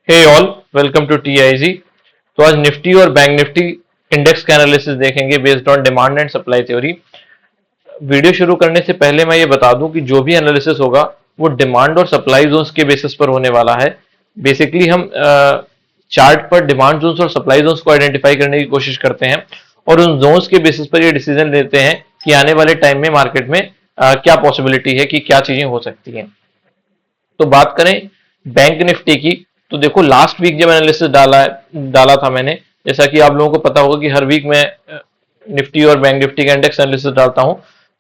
Hey all, welcome to TIG. तो आज Nifty और बैंक निफ्टी इंडेक्स का एनालिसिस देखेंगे based on demand and supply theory. Video शुरू करने से पहले मैं ये बता दूं कि जो भी एनालिसिस होगा वो डिमांड और सप्लाई जोन्स के बेसिस पर होने वाला है। बेसिकली हम चार्ट पर डिमांड जोन्स और सप्लाई जोन्स को आइडेंटिफाई करने की कोशिश करते हैं और उन जोन्स के बेसिस पर ये डिसीजन लेते हैं कि आने वाले टाइम में मार्केट में क्या पॉसिबिलिटी है कि क्या चीजें हो सकती हैं। तो बात करें बैंक निफ्टी की, तो देखो लास्ट वीक जब एनालिसिस डाला था मैंने, जैसा कि आप लोगों को पता होगा कि हर वीक मैं निफ्टी और बैंक निफ्टी का इंडेक्स एनालिसिस डालता हूं।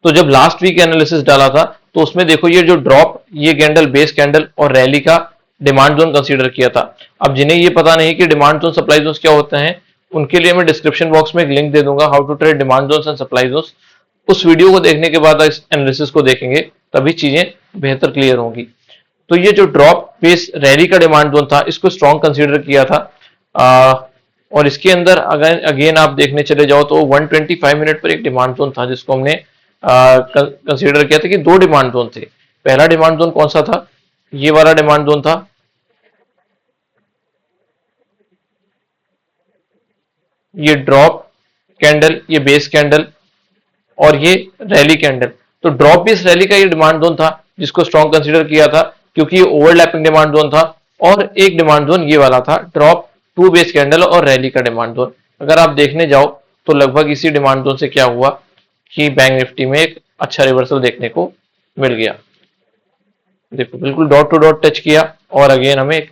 तो जब लास्ट वीक एनालिसिस डाला था तो उसमें देखो ये जो ड्रॉप, ये कैंडल, बेस कैंडल और रैली का डिमांड जोन कंसीडर किया था। अब जिन्हें ये पता नहीं कि डिमांड जोन सप्लाई जोन क्या होते हैं, उनके लिए मैं डिस्क्रिप्शन बॉक्स में एक लिंक दे दूंगा, how to trade demand zone and supply zone. उस वीडियो को देखने के बाद इस एनालिसिस को देखेंगे, तभी चीजें बेहतर क्लियर होंगी। तो ये जो ड्रॉप बेस रैली का डिमांड जोन था, इसको स्ट्रॉन्ग कंसीडर किया था। और इसके अंदर अगर अगेन आप देखने चले जाओ तो 125 मिनट पर एक डिमांड जोन था जिसको हमने कंसीडर किया था कि दो डिमांड जोन थे। पहला डिमांड जोन कौन सा था? ये वाला डिमांड जोन था। ये ड्रॉप कैंडल, ये बेस कैंडल और ये रैली कैंडल। तो ड्रॉप बेस रैली का ये डिमांड जोन था जिसको स्ट्रॉन्ग कंसीडर किया था, क्योंकि ये ओवरलैपिंग डिमांड जोन था। और एक डिमांड जोन ये वाला था, ड्रॉप टू बेस कैंडल और रैली का डिमांड जोन। अगर आप देखने जाओ तो लगभग इसी डिमांड जोन से क्या हुआ कि बैंक निफ्टी में एक अच्छा रिवर्सल देखने को मिल गया। देखो बिल्कुल डॉट टू डॉट टच किया और अगेन हमें एक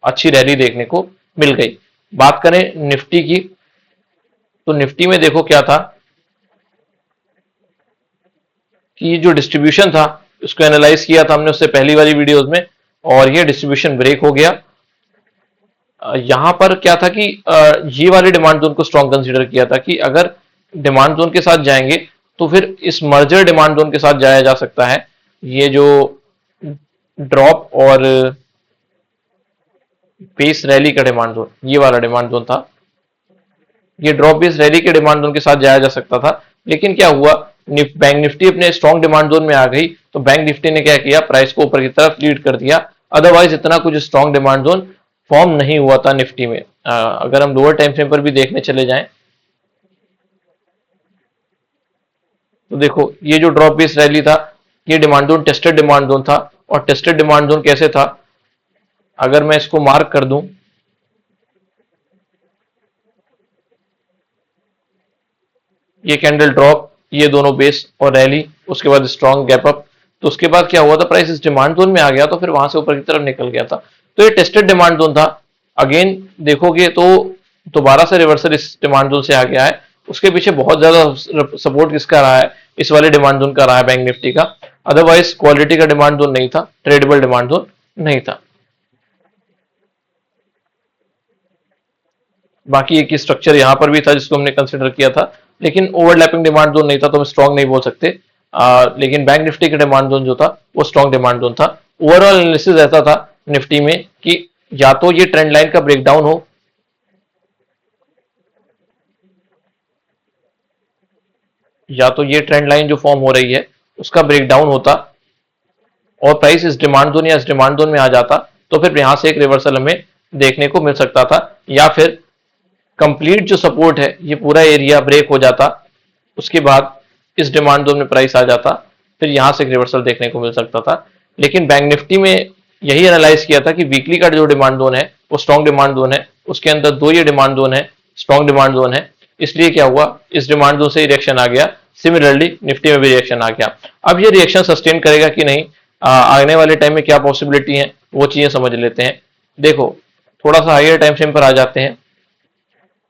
अच्छी रैली देखने को मिल गई। बात करें निफ्टी की, तो निफ्टी में देखो क्या था कि ये जो डिस्ट्रीब्यूशन था उसको एनालाइज किया था हमने उससे पहली वाली वीडियोस में, और ये डिस्ट्रीब्यूशन ब्रेक हो गया। यहां पर क्या था कि ये वाले डिमांड जोन को स्ट्रॉन्ग कंसीडर किया था कि अगर डिमांड जोन के साथ जाएंगे तो फिर इस मर्जर डिमांड जोन के साथ जाया जा सकता है। ये जो ड्रॉप और बेस रैली का डिमांड जोन, ये वाला डिमांड जोन था, ये ड्रॉप बेस रैली के डिमांड जोन के साथ जाया जा सकता था। लेकिन क्या हुआ, बैंक निफ्टी अपने स्ट्रॉन्ग डिमांड जोन में आ गई तो बैंक निफ्टी ने क्या किया, प्राइस को ऊपर की तरफ लीड कर दिया। अदरवाइज इतना कुछ स्ट्रॉन्ग डिमांड जोन फॉर्म नहीं हुआ था निफ्टी में। अगर हम लोअर टाइम फ्रेम पर भी देखने चले जाएं तो देखो ये जो ड्रॉप बेस रैली था, ये demand zone tested demand zone था। और टेस्टेड डिमांड जोन कैसे था, अगर मैं इसको मार्क कर दूं, ये कैंडल ड्रॉप, ये दोनों बेस और रैली, उसके बाद स्ट्रॉन्ग गैप अप। तो उसके बाद क्या हुआ था, प्राइस इस डिमांड जोन में आ गया तो फिर वहां से ऊपर की तरफ निकल गया था। तो ये टेस्टेड डिमांड जोन था। अगेन देखोगे तो दोबारा से रिवर्सल इस डिमांड जोन से आ गया है। उसके पीछे बहुत ज्यादा सपोर्ट किसका रहा है, इस वाले डिमांड जोन का रहा है, बैंक निफ्टी का। अदरवाइज क्वालिटी का डिमांड जोन नहीं था, ट्रेडेबल डिमांड जोन नहीं था। बाकी एक स्ट्रक्चर यहाँ पर भी था जिसको हमने कंसिडर किया था, लेकिन ओवरलैपिंग डिमांड जोन नहीं था तो हम स्ट्रॉन्ग नहीं बोल सकते। लेकिन बैंक निफ्टी का डिमांड जोन जो था वो स्ट्रॉन्ग डिमांड जोन था। ओवरऑल एनालिसिस ऐसा था निफ्टी में कि या तो ये ट्रेंड लाइन का ब्रेकडाउन हो, या तो ये ट्रेंड लाइन जो फॉर्म हो रही है उसका ब्रेकडाउन होता और प्राइस इस डिमांड जोन या इस डिमांड जोन में आ जाता, तो फिर यहां से एक रिवर्सल हमें देखने को मिल सकता था। या फिर कंप्लीट जो सपोर्ट है ये पूरा एरिया ब्रेक हो जाता, उसके बाद इस डिमांड जोन में प्राइस आ जाता, फिर यहां से एक रिवर्सल देखने को मिल सकता था। लेकिन बैंक निफ्टी में यही एनालाइज किया था कि वीकली का जो डिमांड जोन है वो स्ट्रॉन्ग डिमांड जोन है, उसके अंदर दो ये डिमांड जोन है, स्ट्रॉन्ग डिमांड जोन है। इसलिए क्या हुआ, इस डिमांड जोन से ही रिएक्शन आ गया। सिमिलरली निफ्टी में भी रिएक्शन आ गया। अब ये रिएक्शन सस्टेन करेगा कि नहीं, आने वाले टाइम में क्या पॉसिबिलिटी है, वो चीजें समझ लेते हैं। देखो थोड़ा सा हाइयर टाइम फ्रेम पर आ जाते हैं।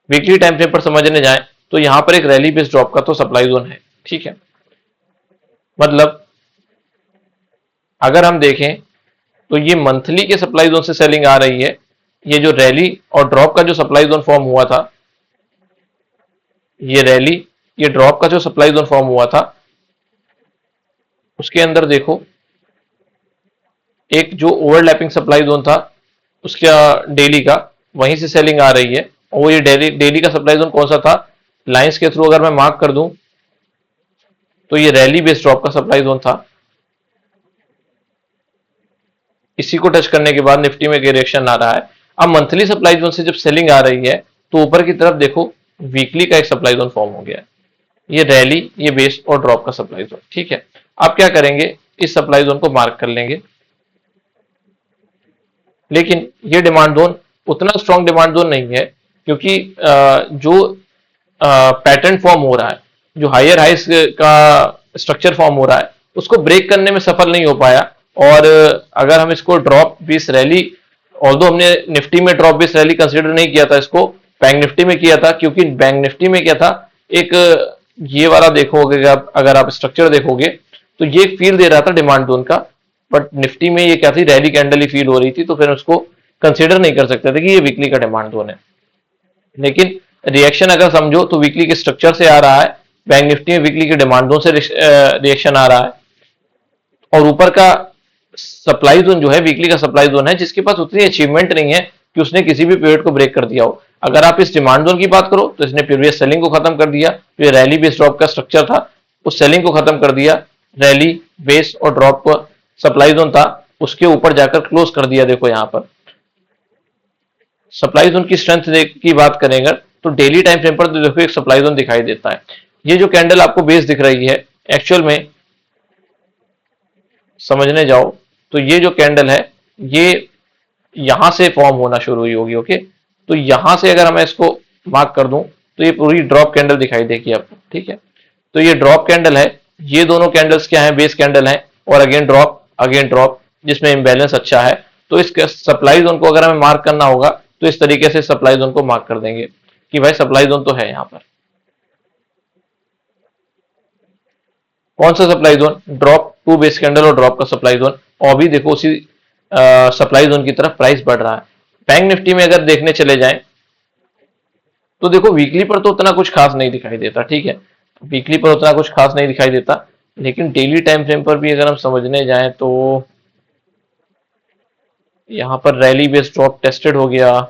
वीकली टाइम फ्रेम पर समझने जाएं तो यहां पर एक रैली बेस्ड ड्रॉप का तो सप्लाई जोन है, ठीक है। मतलब अगर हम देखें तो ये मंथली के सप्लाई जोन से सेलिंग आ रही है। ये जो रैली और ड्रॉप का जो सप्लाई जोन फॉर्म हुआ था, ये रैली, ये ड्रॉप का जो सप्लाई जोन फॉर्म हुआ था, उसके अंदर देखो एक जो ओवरलैपिंग सप्लाई जोन था उसका डेली का, वहीं से सेलिंग आ रही है। और वो ये डेली डेली का सप्लाई जोन कौन सा था, लाइंस के थ्रू अगर मैं मार्क कर दूं तो ये रैली बेस्ड ड्रॉप का सप्लाई जोन था। इसी को टच करने के बाद निफ्टी में रिएक्शन आ रहा है। अब मंथली सप्लाई जोन से जब सेलिंग आ रही है तो ऊपर की तरफ देखो वीकली का एक सप्लाई जोन फॉर्म हो गया है, ये रैली, ये बेस और ड्रॉप का सप्लाई जोन। ठीक है, आप क्या करेंगे, इस सप्लाई जोन को मार्क कर लेंगे। लेकिन ये डिमांड जोन उतना स्ट्रॉन्ग डिमांड जोन नहीं है, क्योंकि जो पैटर्न फॉर्म हो रहा है, जो हायर हाइस का स्ट्रक्चर फॉर्म हो रहा है, उसको ब्रेक करने में सफल नहीं हो पाया। और अगर हम इसको ड्रॉप बेस रैली, ऑल्दो हमने निफ्टी में ड्रॉप बेस रैली कंसिडर नहीं किया था, इसको बैंक निफ्टी में किया था, क्योंकि बैंक निफ्टी में क्या था, एक ये वाला देखोगे आप, अगर आप स्ट्रक्चर देखोगे तो ये फील दे रहा था डिमांड जोन का, बट निफ्टी में ये क्या थी, रैली कैंडल ही फील हो रही थी, तो फिर उसको कंसिडर नहीं कर सकते थे कि ये वीकली का डिमांड जोन है। लेकिन रिएक्शन अगर समझो तो वीकली के स्ट्रक्चर से आ रहा है, बैंक निफ्टी में वीकली के डिमांड जोन से रिएक्शन आ रहा है, और ऊपर का सप्लाई जोन जो है वीकली का सप्लाई जोन है, जिसके पास उतनी अचीवमेंट नहीं है कि उसने किसी भी पीरियड को ब्रेक कर दिया हो। अगर आप इस डिमांड जोन की बात करो तो इसने प्रीवियस सेलिंग को खत्म कर दिया, जो ये रैली बेस ड्रॉप का स्ट्रक्चर था उस सेलिंग को खत्म कर दिया, रैली बेस और ड्रॉप का सप्लाई जोन था उसके ऊपर जाकर क्लोज कर दिया। देखो यहां पर सप्लाई जोन की स्ट्रेंथ की बात करेंगे तो डेली टाइम फ्रेम पर तो देखो एक सप्लाई जोन दिखाई देता है। ये जो कैंडल आपको बेस दिख रही है, एक्चुअल में समझने जाओ तो ये जो कैंडल है ये यहां से फॉर्म होना शुरू हुई होगी। ओके, तो यहां से अगर मैं इसको मार्क कर दूं तो ये पूरी ड्रॉप कैंडल दिखाई देगी आपको। ठीक है, तो ये ड्रॉप कैंडल है, ये दोनों कैंडल्स क्या है, बेस कैंडल है, और अगेन ड्रॉप जिसमें इम्बैलेंस अच्छा है। तो इस सप्लाई जोन को अगर हमें मार्क करना होगा तो इस तरीके से सप्लाई जोन को मार्क कर देंगे कि भाई सप्लाई जोन तो है यहां पर। कौन सा supply zone, drop to base candle और ड्रॉप का सप्लाई जोन, और भी देखो उसी सप्लाई जोन की तरफ प्राइस बढ़ रहा है। बैंक निफ्टी में अगर देखने चले जाएं तो देखो वीकली पर तो उतना कुछ खास नहीं दिखाई देता। ठीक है, वीकली पर उतना कुछ खास नहीं दिखाई देता, लेकिन डेली टाइम फ्रेम पर भी अगर हम समझने जाएं तो यहां पर रैली बेस्ड ड्रॉप टेस्टेड हो गया।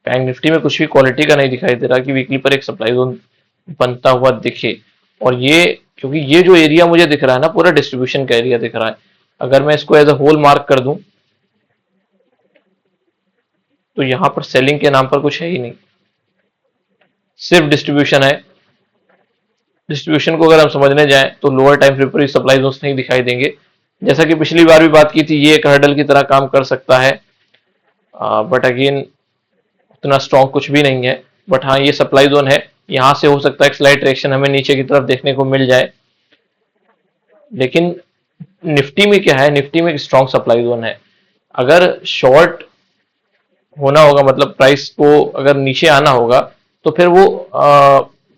बैंक निफ्टी में कुछ भी क्वालिटी का नहीं दिखाई दे रहा कि वीकली पर एक सप्लाई जोन बनता हुआ दिखे। और ये क्योंकि ये जो एरिया मुझे दिख रहा है ना, पूरा डिस्ट्रीब्यूशन का एरिया दिख रहा है, अगर मैं इसको एज अ होल मार्क कर दूं तो यहां पर सेलिंग के नाम पर कुछ है ही नहीं, सिर्फ डिस्ट्रीब्यूशन है। डिस्ट्रीब्यूशन को अगर हम समझने जाएं तो लोअर टाइम फ्रेम पर सप्लाई जोन्स नहीं दिखाई देंगे। जैसा कि पिछली बार भी बात की थी, ये एक हर्डल की तरह काम कर सकता है, बट अगेन उतना स्ट्रॉन्ग कुछ भी नहीं है। बट हाँ, ये सप्लाई जोन है, यहां से हो सकता है एक स्लाइड डायरेक्शन हमें नीचे की तरफ देखने को मिल जाए। लेकिन निफ्टी में क्या है, निफ्टी में एक स्ट्रॉन्ग सप्लाई जोन है। अगर शॉर्ट होना होगा, मतलब प्राइस को अगर नीचे आना होगा तो फिर वो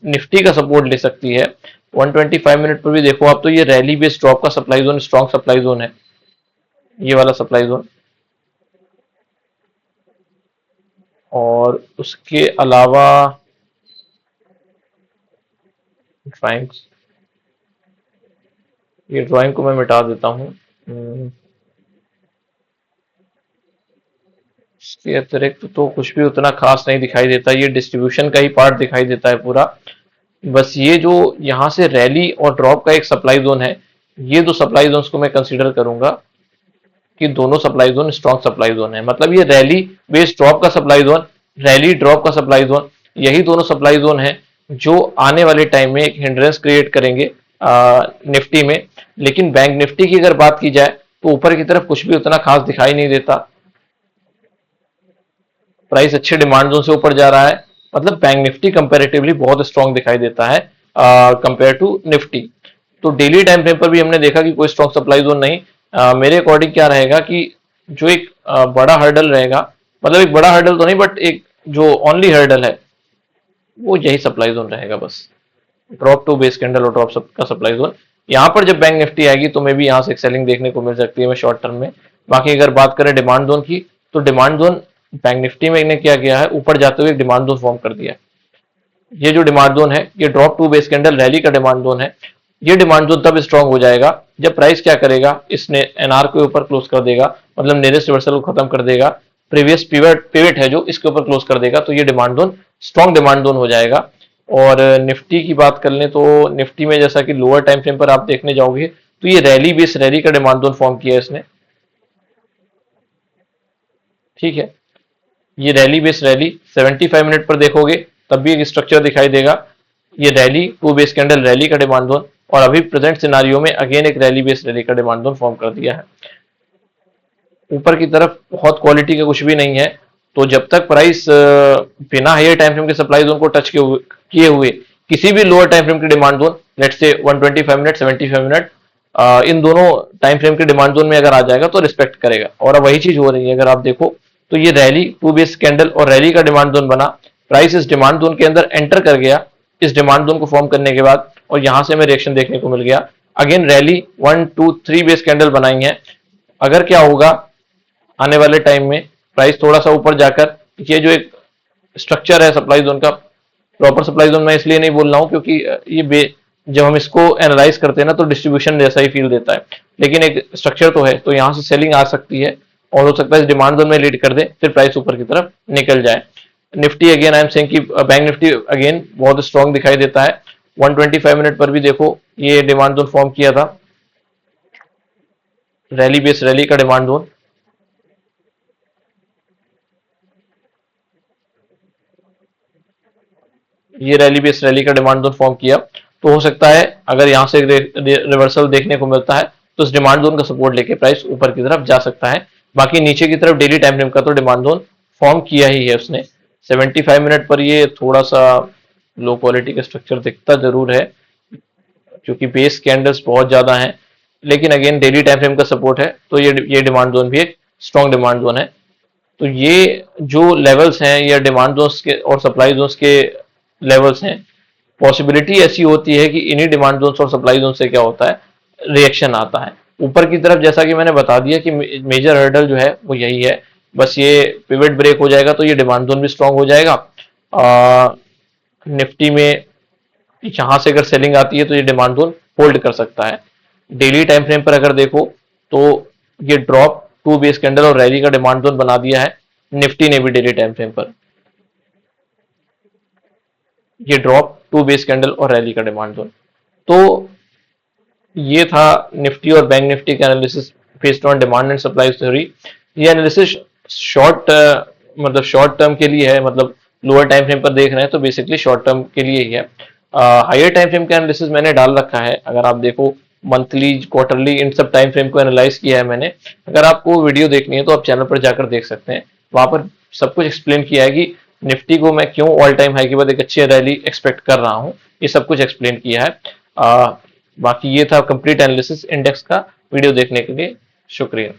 निफ्टी का सपोर्ट ले सकती है। 125 मिनट पर भी देखो आप तो ये रैली बेस्ड ड्रॉप का supply zone strong supply zone है, ये वाला सप्लाई जोन। और उसके अलावा ड्राइंग्स, ये ड्राइंग को मैं मिटा देता हूँ। इसके अतिरिक्त तो कुछ भी उतना खास नहीं दिखाई देता, ये डिस्ट्रीब्यूशन का ही पार्ट दिखाई देता है पूरा। बस ये जो यहाँ से रैली और ड्रॉप का एक सप्लाई जोन है, ये दो सप्लाई जोन्स को मैं कंसीडर करूंगा कि दोनों supply zone strong supply zone है। मतलब ये रैली बेस ड्रॉप का सप्लाई जोन, रैली ड्रॉप का सप्लाई जोन, यही दोनों सप्लाई जोन है जो आने वाले टाइम में एक हिंड्रेंस क्रिएट करेंगे निफ्टी में। लेकिन बैंक निफ्टी की अगर बात की जाए तो ऊपर की तरफ कुछ भी उतना खास दिखाई नहीं देता, प्राइस अच्छे डिमांड जोन से ऊपर जा रहा है, मतलब बैंक निफ्टी कंपैरेटिवली बहुत स्ट्रॉन्ग दिखाई देता है कंपेयर टू निफ्टी। तो डेली टाइम फ्रेम पर भी हमने देखा कि कोई स्ट्रॉन्ग सप्लाई जोन नहीं। मेरे अकॉर्डिंग क्या रहेगा कि जो एक बड़ा हर्डल रहेगा, मतलब एक बड़ा हर्डल तो नहीं बट एक जो ओनली हर्डल है वो यही सप्लाई जोन रहेगा बस, ड्रॉप टू बेस कैंडल और ड्रॉप का सप्लाई जोन। यहाँ पर जब बैंक निफ्टी आएगी तो मे भी यहाँ से एक सेलिंग देखने को मिल सकती है शॉर्ट टर्म में। बाकी अगर बात करें डिमांड जोन की तो डिमांड जोन बैंक निफ्टी में इन्हें क्या किया है, ऊपर जाते हुए एक डिमांड जोन फॉर्म कर दिया है। ये जो डिमांड जोन है ये drop to base candle rally का डिमांड जोन है। ये डिमांड जोन तब स्ट्रांग हो जाएगा जब प्राइस क्या करेगा, इसने एनआर के ऊपर क्लोज कर देगा, मतलब नियरेस्ट रिवर्सल को खत्म कर देगा, प्रीवियस पिवट है जो इसके ऊपर क्लोज कर देगा, तो ये demand zone strong demand zone हो जाएगा। और निफ्टी की बात कर लें तो निफ्टी में जैसा कि लोअर टाइम फ्रेम पर आप देखने जाओगे तो ये रैली बेस रैली का डिमांड जोन फॉर्म किया है इसने, ठीक है। ये रैली बेस रैली 75 मिनट पर देखोगे तब भी एक स्ट्रक्चर दिखाई देगा। ये रैली 2 बेस कैंडल रैली का डिमांड जोन, और अभी प्रेजेंट सिनारियो में अगेन एक रैली बेस रैली का डिमांड जोन फॉर्म कर दिया है। ऊपर की तरफ बहुत क्वालिटी का कुछ भी नहीं है, तो जब तक प्राइस बिना हायर टाइम फ्रेम के सप्लाई जोन को टच किए हुए किसी भी लोअर टाइम फ्रेम के demand zone, let's say 125 minute 75 minute, इन दोनों टाइम फ्रेम के डिमांड जोन में अगर आ जाएगा तो रिस्पेक्ट करेगा। और अब वही चीज हो रही है, अगर आप देखो तो ये रैली 2 बेस कैंडल और रैली का डिमांड जोन बना, प्राइस इस डिमांड जोन के अंदर एंटर कर गया इस डिमांड जोन को फॉर्म करने के बाद, और यहां से हमें रिएक्शन देखने को मिल गया। अगेन रैली 1 2 3 बेस कैंडल बनाई है। अगर क्या होगा आने वाले टाइम में, प्राइस थोड़ा सा ऊपर जाकर, ये जो एक स्ट्रक्चर है सप्लाई जोन का, प्रॉपर सप्लाई जोन मैं इसलिए नहीं बोल रहा हूं क्योंकि जब हम इसको एनालाइज करते हैं ना तो डिस्ट्रीब्यूशन जैसा ही फील देता है, लेकिन एक स्ट्रक्चर तो है, तो यहां से सेलिंग आ सकती है और हो सकता है इस डिमांड जोन में लीड कर दे, फिर प्राइस ऊपर की तरफ निकल जाए। Nifty again I am saying कि बैंक निफ्टी अगेन बहुत स्ट्रॉन्ग दिखाई देता है। 125 मिनट पर भी देखो ये डिमांड जोन फॉर्म किया था, रैली बेस रैली का डिमांड जोन। ये रैली बेस रैली का डिमांड जोन फॉर्म किया, तो हो सकता है अगर यहां से रिवर्सल देखने को मिलता है तो इस डिमांड जोन का सपोर्ट लेके प्राइस ऊपर की तरफ जा सकता है। बाकी नीचे की तरफ डेली टाइम फ्रेम का तो डिमांड जोन फॉर्म किया ही है उसने। 75 मिनट पर ये थोड़ा सा लो क्वालिटी का स्ट्रक्चर दिखता जरूर है क्योंकि बेस कैंडल्स बहुत ज्यादा हैं, लेकिन अगेन डेली टाइम फ्रेम का सपोर्ट है, तो ये डिमांड जोन भी एक स्ट्रॉन्ग डिमांड जोन है। तो ये जो लेवल्स हैं ये डिमांड जोन्स के और सप्लाई जोन्स के लेवल्स हैं। पॉसिबिलिटी ऐसी होती है कि इन्हीं डिमांड जोन्स और सप्लाई जोन से क्या होता है, रिएक्शन आता है ऊपर की तरफ। जैसा कि मैंने बता दिया कि मेजर हर्डल जो है वो यही है, बस ये पिवट ब्रेक हो जाएगा तो ये डिमांड जोन भी स्ट्रांग हो जाएगा। निफ्टी में यहां से अगर सेलिंग आती है तो ये डिमांड जोन होल्ड कर सकता है। डेली टाइम फ्रेम पर अगर देखो तो ये ड्रॉप 2 बेस कैंडल और रैली का डिमांड जोन बना दिया है निफ्टी ने भी डेली टाइम फ्रेम पर। ये ड्रॉप 2 बेस कैंडल और रैली का डिमांड जोन। तो ये था निफ्टी और बैंक निफ्टी का analysis based on demand and supply theory. ये एनालिसिस शॉर्ट मतलब शॉर्ट टर्म के लिए है, मतलब लोअर टाइम फ्रेम पर देख रहे हैं तो बेसिकली शॉर्ट टर्म के लिए ही है। हायर टाइम फ्रेम का एनालिसिस मैंने डाल रखा है, अगर आप देखो मंथली क्वार्टरली इन सब टाइम फ्रेम को एनालाइज किया है मैंने। अगर आपको वीडियो देखनी है तो आप चैनल पर जाकर देख सकते हैं, वहां पर सब कुछ एक्सप्लेन किया है कि निफ्टी को मैं क्यों ऑल टाइम हाई के बाद एक अच्छी रैली एक्सपेक्ट कर रहा हूं, ये सब कुछ एक्सप्लेन किया है। बाकी ये था कंप्लीट एनालिसिस इंडेक्स का। वीडियो देखने के लिए शुक्रिया।